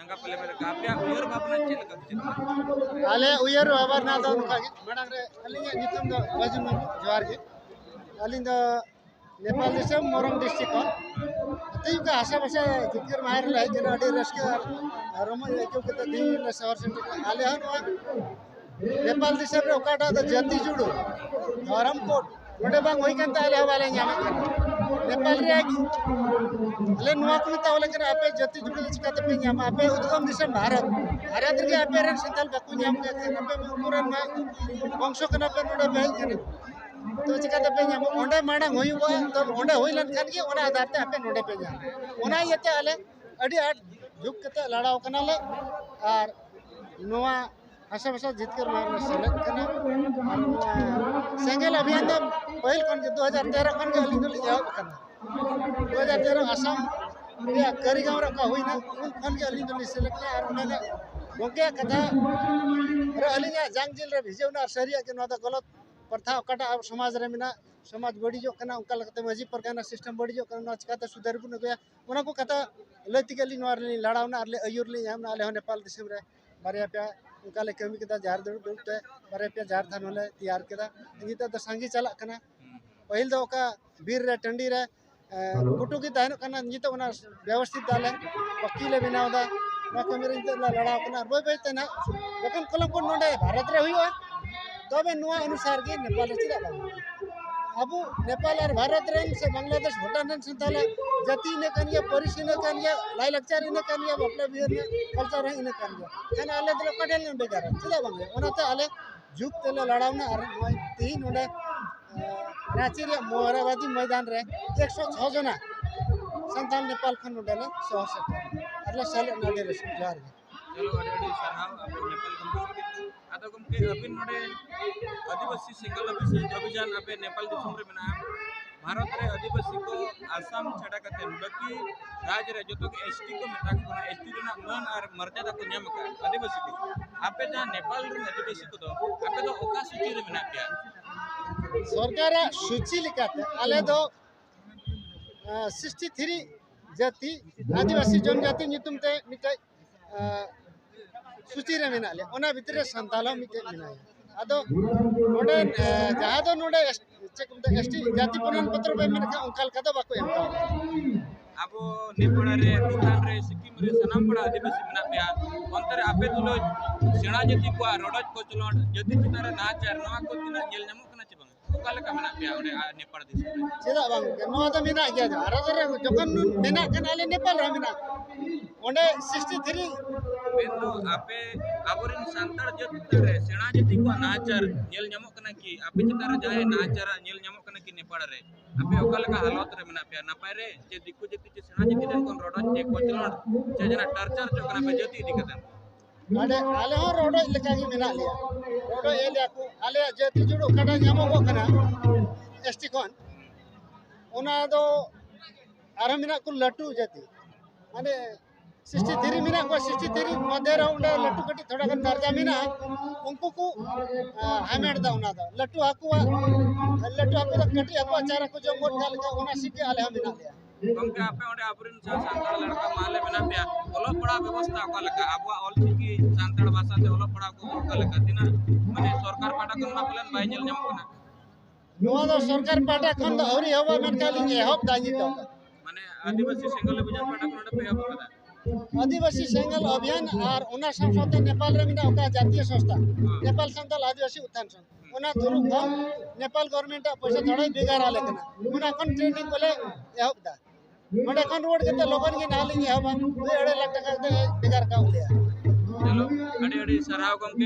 जंगा पहले मेरे काप्या उयर बापना चेल का आले उयर बाबर ना दो नुका मडंग रे अलिंग नितम दो बाजुन जोहार गे अलिंग दो नेपाल दिसम मोरंग डिस्ट्रिक्ट को तई का आशा भाषा जिकर मार लाई जना अडी रस्के रम क्यों के दी ने शहर सेंटर आले हन नेपाल दिसम रे ओकाटा द जति जुडू धरमकोट नोडे बांग होई कांता आले हवाले न्यामे नेपाल रे ले नुआ को तावले कर आपे जति जुडू चिकाते पे न्यामा आपे उद्गम दिसम भारत भारत रे आपे रे संताल बाकू न्याम के आपे मुकुरन मा वंश कना पे नोडे बे तो चिकाते पे न्याम ओंडे माडंग होई हुआ तो ओंडे होई लन खान के ओना आधार ते आपे नोडे पे न्याम ओना यते आले अडी आट झुक कते लड़ाव कना ले और नुआ आशा भाषा जितकर मारने सेलेक्ट करना सेंगल अभियान दो पहल कौन के 2013 कौन के अलिंग एहब करना 2013 असम या करीगांव रखा हुई ना उन कौन के अलिंग सेलेक्ट ना और उन्होंने गोंके कथा रे अलिंग जांग जिल रे भिजे उना शरिया के नोदा गलत प्रथा कटा अब समाज रे मिना समाज बड़ी जो कना उनका लगते मजी प्रकार सिस्टम बड़ी जो कना चिकाते सुधार को गया उना को कथा लति के लिन वार लड़ावना अरले अयुर ले हम नाले नेपाल दिसम रे बारिया पे उनका ले कमी केदा जार दुड़ दुड़ते बारे पे जार थान होले तैयार केदा निता द संगी चला कना पहिल दो का बीर रे टंडी रे कुटु की ताहन कना निता उना व्यवस्थित दाले पक्की ले बनावदा ना कमी रे निता लड़ाव कना बोय बोय तना जखन कलम को नोडे भारत रे हुई तबे नुआ अनुसार के नेपाल चिदा अब नेपाल और भारत रे से बांग्लादेश भूटान रे संताल जाति ने कनिया परिसी ने कनिया लाई लक्चर ने कनिया बपला बिहार ने कल्चर है ने कनिया खान आले दलो कडेल ने बेगार चिदा बांगे ओनाते आले जुग तेले लड़ावना और तीन नोडे रांची रे मोहराबादी मैदान रे 106 जना संताल नेपाल खन नोडेले शहर से अरला सेल नोडे रे जार चलो अडी सरहाव अब नेपाल कंप्लीट आता कम के अबिन नोडे आदिवासी सिंगल अभियान आपे नेपाल दिसम रे मेना भारत रे आदिवासी को आसाम छाड़ा कते बाकी राज्य रे जतो के एसटी को मेता को एसटी रे ना मान और मर्यादा को नियम का आदिवासी को आपे जा नेपाल रे आदिवासी को दो आपे तो ओका सूची रे मेना पिया सरकार सूची लिखाते आले दो 63 जाति आदिवासी जनजाति नितुम ते मिटे सूची रे मेना ले ओना भितर संतालो मिटे मेना अदो नोडे जहां दो नोडे चेक एसटी जाति प्रमाण पत्र पे मेना अंकल कदा बाको एम अब नेपाल रे भूटान रे सिक्किम रे सनाम बड़ा आदिवासी मेना पिया अंतर आपे तुलो सेना जति को रोडज को चलोन जति चितारे नाचार नवा को तिना जेल नमो कना चे बंग ओकाले का मेना पिया ओडे नेपाल दिसम चेदा बांग नवा तो मेना गया भारत रे जखन मेना कनाले नेपाल रे मेना ओंडे 63 बेनो आपे आबोरिन सांतार जति रे सेना जति को नाचार जेल नमो कना की आपे चितारे जाए नाचार जेल नमो कना की नेपाल रे आपे ओकाले का हालत रे मेना पिया नापाय रे जे दिक्कु जति जे सेना जति रे कोन रोडज जे को चलोन जे जना टर्चर जो कना पे जति दिक्कत आले आले हो रोडो इलाका की मेना लिया रोडो ए लिया को आले जति जुडो कटा ᱧᱟᱢᱚ को कना एसटी कोन ओना दो आरो मेना को लट्टू जति माने 63 मेना को 63 मध्य रे उंडे लट्टू कटी थोड़ा गन दर्जा मेना उनको को हामेड दा उना दा लट्टू हाकू दा कटी हाकू चारा को जो मोट काल का ओना सिके आले हम मेना लिया गमके आपे ओडे आबरिन सांताल लड़का माले मेना पिया ओलो पड़ा व्यवस्था का लगा आबो ऑल की सांताल भाषा ते ओलो पड़ा को का लगा तिना माने सरकार पाटा कोन ना प्लान बाय जेल नम कोना नुआ दो सरकार पाटा खन द औरी हवा मन काली एहब दाजी दो माने आदिवासी सिंगल अभियान पाटा कोन पे अब कदा आदिवासी सिंगल अभियान और ओना संसद नेपाल रे मिना ओका जातीय संस्था नेपाल संताल आदिवासी उत्थान संघ ओना थुरु खम नेपाल गवर्नमेंट पैसा थोड़ा बेगार आले कना ओना कोन ट्रेनिंग बोले एहब दा मोडे कोन रोड के लोगन के नाली एहब 2.5 लाख टका दे बेगार का लिया चलो अड़ी अड़ी सराव गमके